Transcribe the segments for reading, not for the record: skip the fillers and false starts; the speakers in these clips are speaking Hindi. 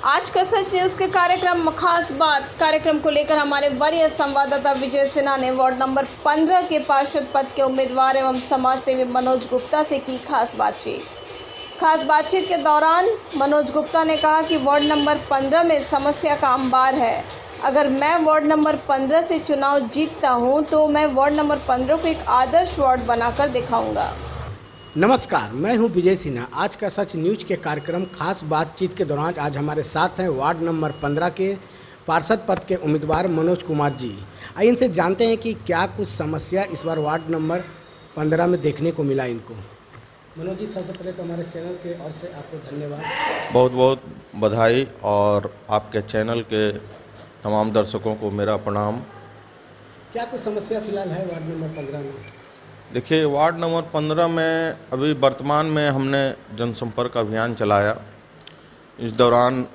आज का सच न्यूज़ के कार्यक्रम खास बात कार्यक्रम को लेकर हमारे वरीय संवाददाता विजय सिन्हा ने वार्ड नंबर 15 के पार्षद पद के उम्मीदवार एवं समाज सेवी मनोज गुप्ता से की खास बातचीत के दौरान मनोज गुप्ता ने कहा कि वार्ड नंबर 15 में समस्या का अंबार है। अगर मैं वार्ड नंबर 15 से चुनाव जीतता हूं तो मैं वार्ड नंबर 15 को एक आदर्श वार्ड बनाकर दिखाऊंगा। नमस्कार, मैं हूं विजय सिन्हा। आज का सच न्यूज के कार्यक्रम खास बातचीत के दौरान आज हमारे साथ हैं वार्ड नंबर 15 के पार्षद पद के उम्मीदवार मनोज कुमार जी। आइए इनसे जानते हैं कि क्या कुछ समस्या इस बार वार्ड नंबर 15 में देखने को मिला इनको। मनोज जी, सबसे पहले तो हमारे चैनल के ओर से आपको धन्यवाद, बहुत बहुत बधाई और आपके चैनल के तमाम दर्शकों को मेरा प्रणाम। क्या कुछ समस्या फिलहाल है वार्ड नंबर 15 में? देखिए, वार्ड नंबर 15 में अभी वर्तमान में हमने जनसंपर्क अभियान चलाया। इस दौरान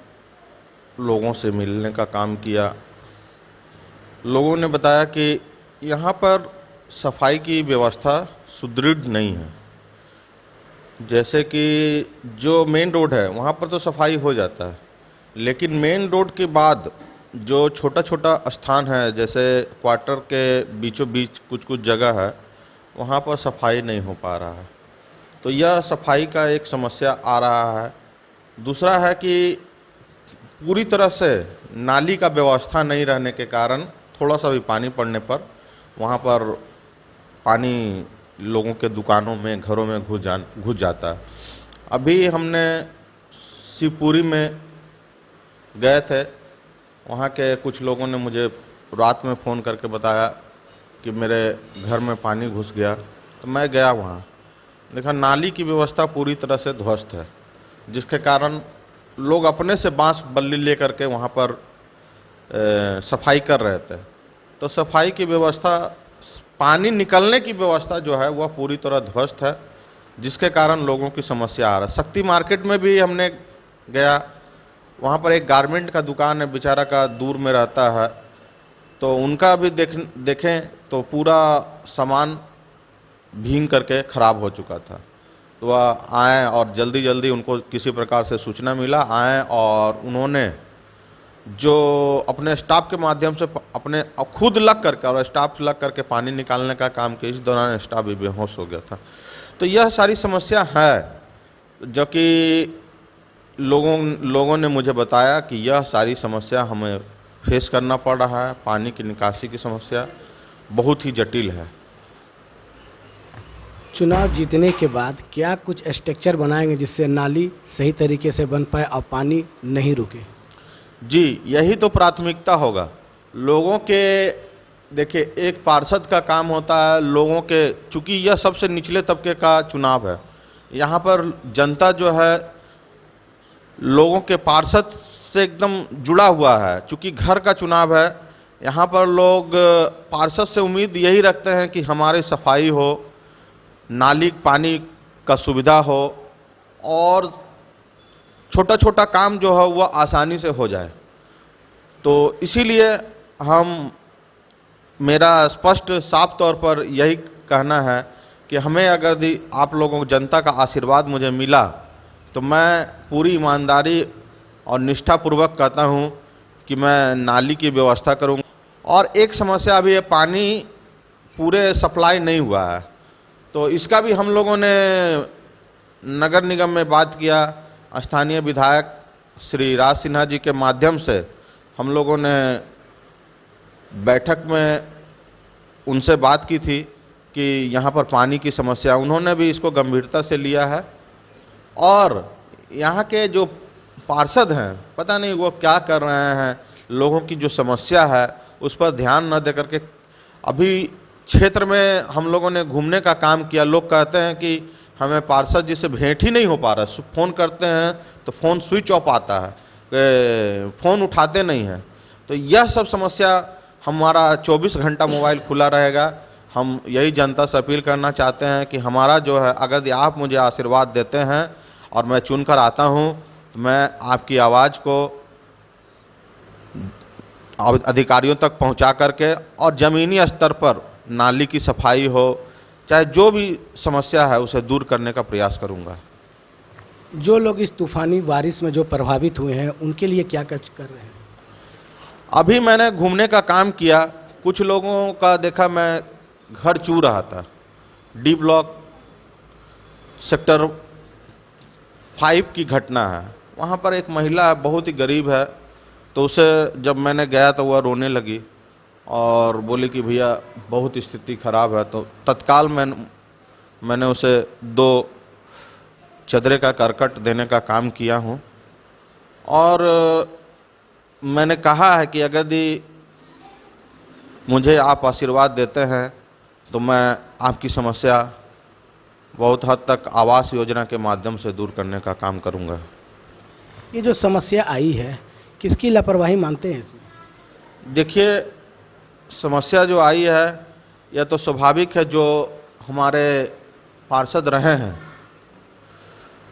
लोगों से मिलने का काम किया। लोगों ने बताया कि यहाँ पर सफाई की व्यवस्था सुदृढ़ नहीं है। जैसे कि जो मेन रोड है वहाँ पर तो सफाई हो जाता है, लेकिन मेन रोड के बाद जो छोटा छोटा स्थान है, जैसे क्वार्टर के बीचों बीच कुछ जगह है, वहाँ पर सफाई नहीं हो पा रहा है। तो यह सफाई का एक समस्या आ रहा है। दूसरा है कि पूरी तरह से नाली का व्यवस्था नहीं रहने के कारण थोड़ा सा भी पानी पड़ने पर वहाँ पर पानी लोगों के दुकानों में, घरों में घुस जाता है। अभी हमने शिवपुरी में गए थे, वहाँ के कुछ लोगों ने मुझे रात में फ़ोन करके बताया कि मेरे घर में पानी घुस गया। तो मैं गया वहाँ, देखा नाली की व्यवस्था पूरी तरह से ध्वस्त है, जिसके कारण लोग अपने से बांस बल्ली ले करके वहाँ पर सफाई कर रहे थे। तो सफाई की व्यवस्था, पानी निकलने की व्यवस्था जो है वह पूरी तरह ध्वस्त है, जिसके कारण लोगों की समस्या आ रहा है। शक्ति मार्केट में भी हमने गया, वहाँ पर एक गारमेंट का दुकान है, बेचारा का दूर में रहता है, तो उनका भी देखें तो पूरा सामान भीग करके ख़राब हो चुका था। तो वह आए और जल्दी उनको किसी प्रकार से सूचना मिला, आए और उन्होंने जो अपने स्टाफ के माध्यम से अपने खुद लग करके और स्टाफ लग करके पानी निकालने का काम किया। इस दौरान स्टाफ भी बेहोश हो गया था। तो यह सारी समस्या है जो कि लोगों ने मुझे बताया कि यह सारी समस्या हमें फेस करना पड़ रहा है। पानी की निकासी की समस्या बहुत ही जटिल है। चुनाव जीतने के बाद क्या कुछ स्ट्रक्चर बनाएंगे जिससे नाली सही तरीके से बन पाए और पानी नहीं रुके? जी, यही तो प्राथमिकता होगा लोगों के। देखिए, एक पार्षद का काम होता है लोगों के, चूँकि यह सबसे निचले तबके का चुनाव है, यहाँ पर जनता जो है लोगों के पार्षद से एकदम जुड़ा हुआ है। चूँकि घर का चुनाव है, यहाँ पर लोग पार्षद से उम्मीद यही रखते हैं कि हमारी सफाई हो, नाली पानी का सुविधा हो और छोटा छोटा काम जो है वह आसानी से हो जाए। तो इसीलिए मेरा स्पष्ट साफ तौर पर यही कहना है कि हमें अगर आप लोगों को जनता का आशीर्वाद मुझे मिला तो मैं पूरी ईमानदारी और निष्ठापूर्वक कहता हूँ कि मैं नाली की व्यवस्था करूँगा। और एक समस्या अभी है, पानी पूरे सप्लाई नहीं हुआ है, तो इसका भी हम लोगों ने नगर निगम में बात किया। स्थानीय विधायक श्री राज सिन्हा जी के माध्यम से हम लोगों ने बैठक में उनसे बात की थी कि यहाँ पर पानी की समस्या, उन्होंने भी इसको गंभीरता से लिया है। और यहाँ के जो पार्षद हैं, पता नहीं वो क्या कर रहे हैं, लोगों की जो समस्या है उस पर ध्यान न दे करके। अभी क्षेत्र में हम लोगों ने घूमने का काम किया। लोग कहते हैं कि हमें पार्षद जी से भेंट ही नहीं हो पा रहा है। फ़ोन करते हैं तो फ़ोन स्विच ऑफ आता है, फ़ोन उठाते नहीं हैं। तो यह सब समस्या, हमारा 24 घंटा मोबाइल खुला रहेगा। हम यही जनता से अपील करना चाहते हैं कि हमारा जो है, अगर आप मुझे आशीर्वाद देते हैं और मैं चुनकर आता हूं, तो मैं आपकी आवाज़ को अधिकारियों तक पहुंचा करके और ज़मीनी स्तर पर नाली की सफाई हो, चाहे जो भी समस्या है उसे दूर करने का प्रयास करूंगा। जो लोग इस तूफानी बारिश में जो प्रभावित हुए हैं उनके लिए क्या कुछ कर रहे हैं? अभी मैंने घूमने का काम किया, कुछ लोगों का देखा, मैं घर चू रहा था। डी ब्लॉक सेक्टर 5 की घटना है। वहाँ पर एक महिला बहुत ही गरीब है, तो उसे जब मैंने गया तो वह रोने लगी और बोली कि भैया बहुत स्थिति खराब है। तो तत्काल मैंने उसे 2 चदरे का करकट देने का काम किया हूँ। और मैंने कहा है कि अगर यदि मुझे आप आशीर्वाद देते हैं तो मैं आपकी समस्या बहुत हद तक आवास योजना के माध्यम से दूर करने का काम करूंगा। ये जो समस्या आई है किसकी लापरवाही मानते हैं इसमें? देखिए, समस्या जो आई है यह तो स्वाभाविक है, जो हमारे पार्षद रहे हैं,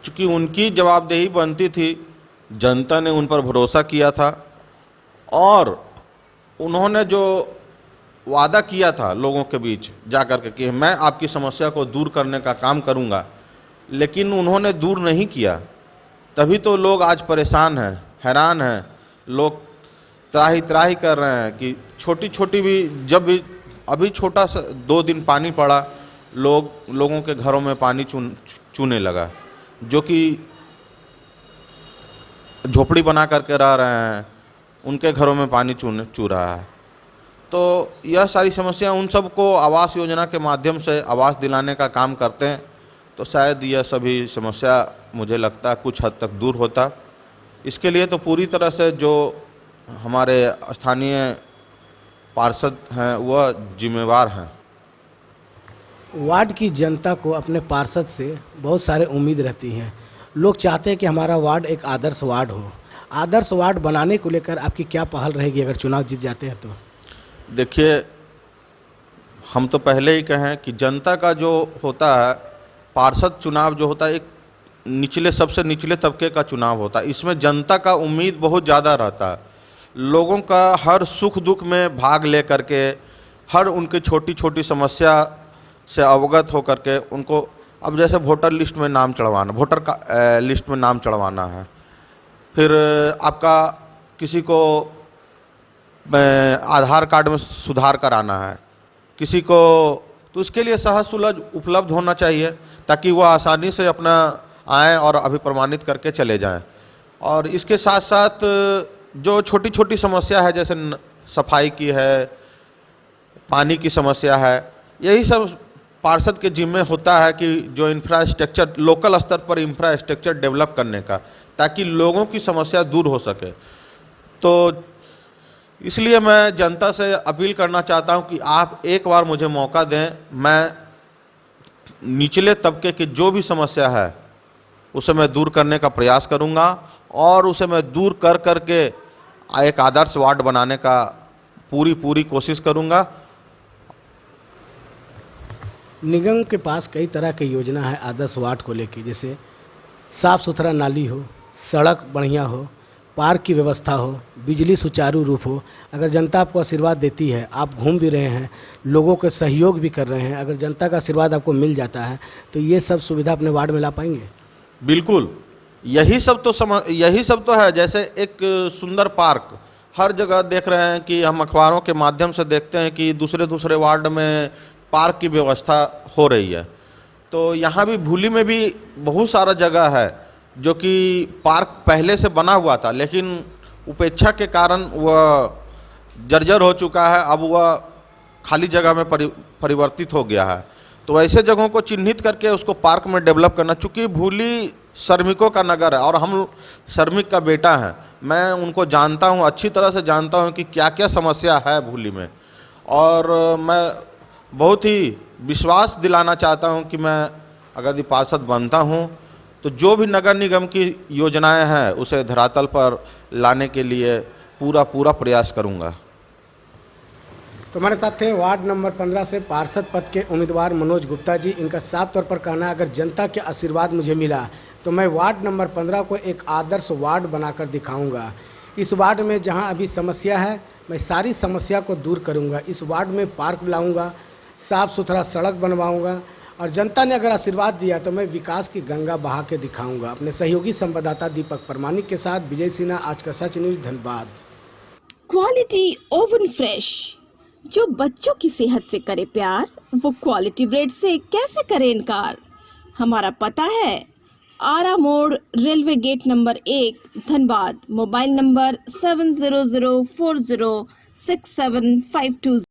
चूँकि उनकी जवाबदेही बनती थी, जनता ने उन पर भरोसा किया था और उन्होंने जो वादा किया था लोगों के बीच जाकर के कि मैं आपकी समस्या को दूर करने का काम करूंगा, लेकिन उन्होंने दूर नहीं किया। तभी तो लोग आज परेशान हैं, हैरान हैं। लोग त्राही त्राही कर रहे हैं कि छोटी छोटी भी, जब भी अभी छोटा सा 2 दिन पानी पड़ा, लोगों के घरों में पानी चूने लगा, जो कि झोपड़ी बना करके रह रहे हैं, उनके घरों में पानी चू रहा है। तो यह सारी समस्या उन सबको आवास योजना के माध्यम से आवास दिलाने का काम करते हैं, तो शायद यह सभी समस्या मुझे लगता है कुछ हद तक दूर होता। इसके लिए तो पूरी तरह से जो हमारे स्थानीय पार्षद हैं वह जिम्मेवार हैं। वार्ड की जनता को अपने पार्षद से बहुत सारे उम्मीद रहती हैं। लोग चाहते हैं कि हमारा वार्ड एक आदर्श वार्ड हो। आदर्श वार्ड बनाने को लेकर आपकी क्या पहल रहेगी अगर चुनाव जीत जाते हैं तो? देखिए, हम तो पहले ही कहें कि जनता का जो होता है, पार्षद चुनाव जो होता है, एक सबसे निचले तबके का चुनाव होता है। इसमें जनता का उम्मीद बहुत ज़्यादा रहता है। लोगों का हर सुख दुख में भाग ले करके, हर उनकी छोटी छोटी समस्या से अवगत हो करके उनको, अब जैसे वोटर लिस्ट में नाम चढ़वाना है, फिर आपका किसी को आधार कार्ड में सुधार कराना है, किसी को, तो उसके लिए सहज सुलभ उपलब्ध होना चाहिए ताकि वह आसानी से अपना आएँ और अभिप्रमाणित करके चले जाएं। और इसके साथ साथ जो छोटी छोटी समस्या है, जैसे सफाई की है, पानी की समस्या है, यही सब पार्षद के जिम्मे होता है कि जो इंफ्रास्ट्रक्चर, लोकल स्तर पर इंफ्रास्ट्रक्चर डेवलप करने का, ताकि लोगों की समस्या दूर हो सके। तो इसलिए मैं जनता से अपील करना चाहता हूं कि आप एक बार मुझे मौका दें। मैं निचले तबके की जो भी समस्या है उसे मैं दूर करने का प्रयास करूंगा और उसे मैं दूर कर करके एक आदर्श वार्ड बनाने का पूरी कोशिश करूंगा। निगम के पास कई तरह की योजना है आदर्श वार्ड को लेकर, जैसे साफ़ सुथरा नाली हो, सड़क बढ़िया हो, पार्क की व्यवस्था हो, बिजली सुचारू रूप हो। अगर जनता आपको आशीर्वाद देती है, आप घूम भी रहे हैं, लोगों के सहयोग भी कर रहे हैं, अगर जनता का आशीर्वाद आपको मिल जाता है तो ये सब सुविधा अपने वार्ड में ला पाएंगे? बिल्कुल, यही सब तो है। जैसे एक सुंदर पार्क, हर जगह देख रहे हैं कि हम अखबारों के माध्यम से देखते हैं कि दूसरे वार्ड में पार्क की व्यवस्था हो रही है। तो यहाँ भी भूली में भी बहुत सारा जगह है जो कि पार्क पहले से बना हुआ था, लेकिन उपेक्षा के कारण वह जर्जर हो चुका है, अब वह खाली जगह में परिवर्तित हो गया है। तो ऐसे जगहों को चिन्हित करके उसको पार्क में डेवलप करना, चूँकि भूली श्रमिकों का नगर है और हम श्रमिक का बेटा हैं, मैं उनको जानता हूँ, अच्छी तरह से जानता हूँ कि क्या क्या समस्या है भूली में। और मैं बहुत ही विश्वास दिलाना चाहता हूँ कि मैं अगर पार्षद बनता हूँ तो जो भी नगर निगम की योजनाएं हैं उसे धरातल पर लाने के लिए पूरा प्रयास करूँगा। तो हमारे साथ थे वार्ड नंबर 15 से पार्षद पद के उम्मीदवार मनोज गुप्ता जी। इनका साफ तौर पर कहना है, अगर जनता के आशीर्वाद मुझे मिला तो मैं वार्ड नंबर 15 को एक आदर्श वार्ड बनाकर दिखाऊंगा। इस वार्ड में जहां अभी समस्या है, मैं सारी समस्या को दूर करूंगा। इस वार्ड में पार्क लाऊंगा, साफ़ सुथरा सड़क बनवाऊंगा और जनता ने अगर आशीर्वाद दिया तो मैं विकास की गंगा बहा के दिखाऊंगा। अपने सहयोगी संवाददाता दीपक परमानिक के साथ विजय Sinha, Aaj Ka Sach news, Dhanbad. Quality Oven Fresh, जो बच्चों की सेहत से करे प्यार, वो क्वालिटी ब्रेड से कैसे करे इनकार। हमारा पता है Ara Mor, railway gate number 1, Dhanbad. Mobile number 7004067520।